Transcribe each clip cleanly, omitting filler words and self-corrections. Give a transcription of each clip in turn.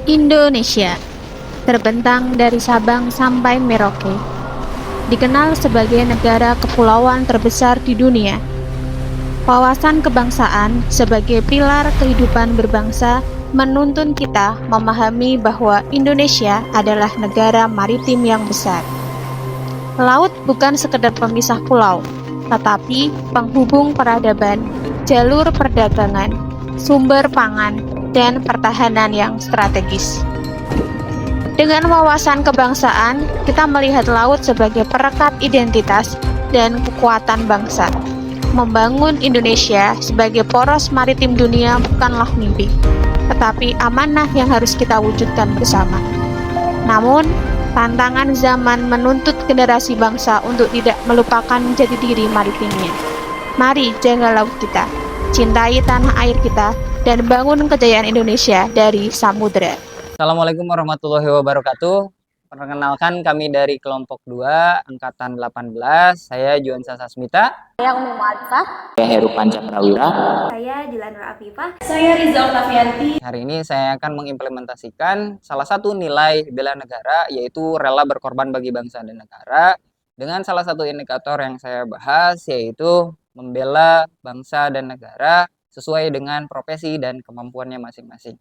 Indonesia, terbentang dari Sabang sampai Merauke, dikenal sebagai negara kepulauan terbesar di dunia. Wawasan kebangsaan sebagai pilar kehidupan berbangsa menuntun kita memahami bahwa Indonesia adalah negara maritim yang besar. Laut bukan sekedar pemisah pulau, tetapi penghubung peradaban, jalur perdagangan, sumber pangan, dan pertahanan yang strategis. Dengan wawasan kebangsaan, kita melihat laut sebagai perekat identitas dan kekuatan bangsa. Membangun Indonesia sebagai poros maritim dunia bukanlah mimpi, tetapi amanah yang harus kita wujudkan bersama. Namun, tantangan zaman menuntut generasi bangsa untuk tidak melupakan jati diri maritimnya. Mari jaga laut kita, cintai tanah air kita, dan bangun kejayaan Indonesia dari samudera. Assalamualaikum warahmatullahi wabarakatuh. Perkenalkan, kami dari kelompok 2 angkatan 18. Saya Juansa Sasmita. Saya Umi Mu'alifah. Saya Heru Panca Prawira. Saya Dilanra Afifah. Saya Riza Oktavianti. Hari ini saya akan mengimplementasikan salah satu nilai bela negara, yaitu rela berkorban bagi bangsa dan negara, dengan salah satu indikator yang saya bahas, yaitu membela bangsa dan negara sesuai dengan profesi dan kemampuannya masing-masing.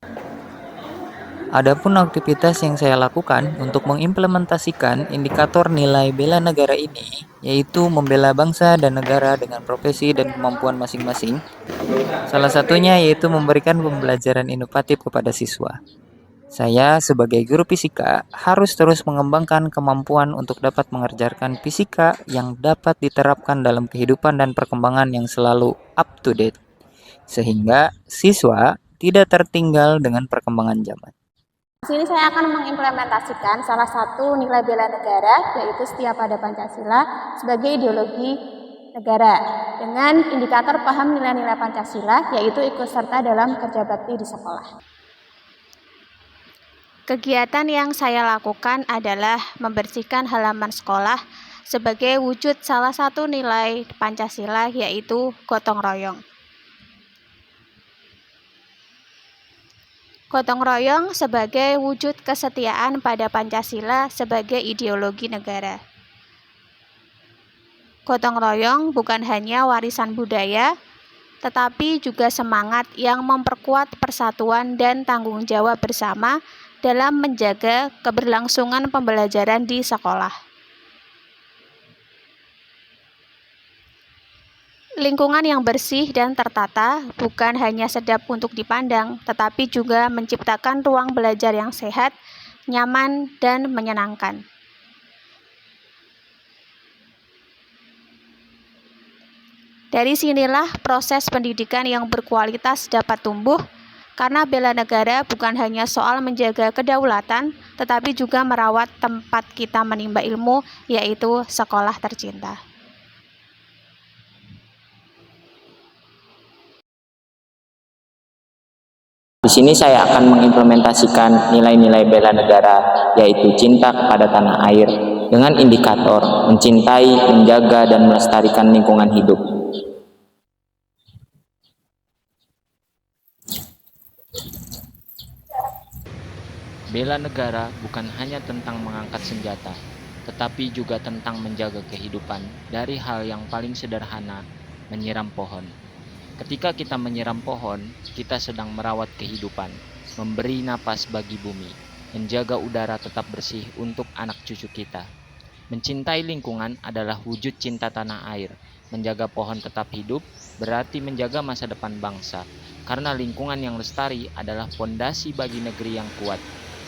Adapun aktivitas yang saya lakukan untuk mengimplementasikan indikator nilai bela negara ini, yaitu membela bangsa dan negara dengan profesi dan kemampuan masing-masing. Salah satunya yaitu memberikan pembelajaran inovatif kepada siswa. Saya sebagai guru fisika harus terus mengembangkan kemampuan untuk dapat mengerjakan fisika yang dapat diterapkan dalam kehidupan dan perkembangan yang selalu up to date, sehingga siswa tidak tertinggal dengan perkembangan zaman. Di sini saya akan mengimplementasikan salah satu nilai bela negara, yaitu setia pada Pancasila sebagai ideologi negara dengan indikator paham nilai-nilai Pancasila, yaitu ikut serta dalam kerja bakti di sekolah. Kegiatan yang saya lakukan adalah membersihkan halaman sekolah sebagai wujud salah satu nilai Pancasila, yaitu gotong royong. Gotong royong sebagai wujud kesetiaan pada Pancasila sebagai ideologi negara. Gotong royong bukan hanya warisan budaya, tetapi juga semangat yang memperkuat persatuan dan tanggung jawab bersama dalam menjaga keberlangsungan pembelajaran di sekolah. Lingkungan yang bersih dan tertata bukan hanya sedap untuk dipandang, tetapi juga menciptakan ruang belajar yang sehat, nyaman, dan menyenangkan. Dari sinilah proses pendidikan yang berkualitas dapat tumbuh, karena bela negara bukan hanya soal menjaga kedaulatan, tetapi juga merawat tempat kita menimba ilmu, yaitu sekolah tercinta. Di sini saya akan mengimplementasikan nilai-nilai bela negara, yaitu cinta kepada tanah air, dengan indikator mencintai, menjaga, dan melestarikan lingkungan hidup. Bela negara bukan hanya tentang mengangkat senjata, tetapi juga tentang menjaga kehidupan dari hal yang paling sederhana, menyiram pohon. Ketika kita menyiram pohon, kita sedang merawat kehidupan, memberi napas bagi bumi, menjaga udara tetap bersih untuk anak cucu kita. Mencintai lingkungan adalah wujud cinta tanah air. Menjaga pohon tetap hidup berarti menjaga masa depan bangsa, karena lingkungan yang lestari adalah fondasi bagi negeri yang kuat.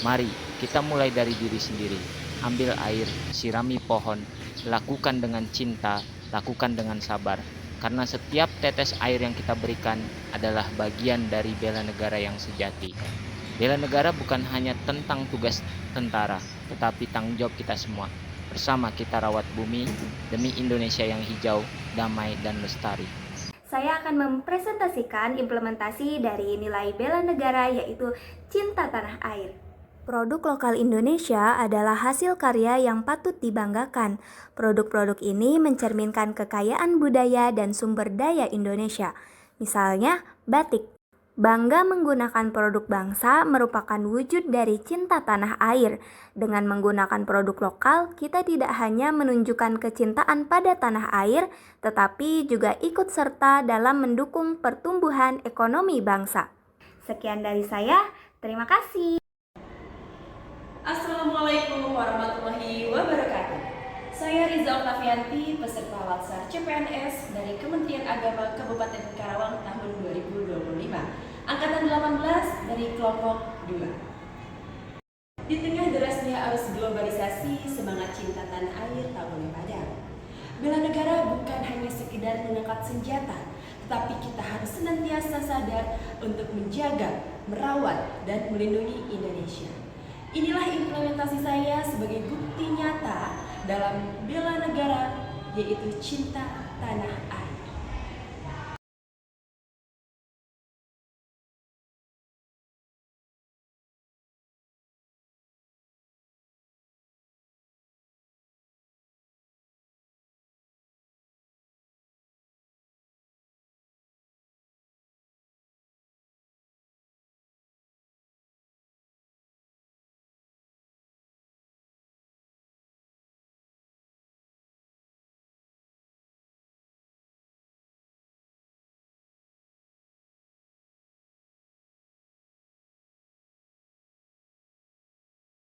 Mari kita mulai dari diri sendiri. Ambil air, sirami pohon, lakukan dengan cinta, lakukan dengan sabar. Karena setiap tetes air yang kita berikan adalah bagian dari bela negara yang sejati. Bela negara bukan hanya tentang tugas tentara, tetapi tanggung jawab kita semua. Bersama kita rawat bumi demi Indonesia yang hijau, damai, dan lestari. Saya akan mempresentasikan implementasi dari nilai bela negara, yaitu cinta tanah air. Produk lokal Indonesia adalah hasil karya yang patut dibanggakan. Produk-produk ini mencerminkan kekayaan budaya dan sumber daya Indonesia. Misalnya, batik. Bangga menggunakan produk bangsa merupakan wujud dari cinta tanah air. Dengan menggunakan produk lokal, kita tidak hanya menunjukkan kecintaan pada tanah air, tetapi juga ikut serta dalam mendukung pertumbuhan ekonomi bangsa. Sekian dari saya, terima kasih. Assalamualaikum warahmatullahi wabarakatuh. Saya Riza Oktavianti, peserta Latsar CPNS dari Kementerian Agama Kabupaten Karawang tahun 2025, Angkatan 18 dari kelompok 2. Di tengah derasnya arus globalisasi, semangat cinta tanah air tak boleh padam. Bela negara bukan hanya sekedar mengangkat senjata, tetapi kita harus senantiasa sadar untuk menjaga, merawat, dan melindungi Indonesia. Inilah implementasi saya sebagai bukti nyata dalam bela negara, yaitu cinta tanah air.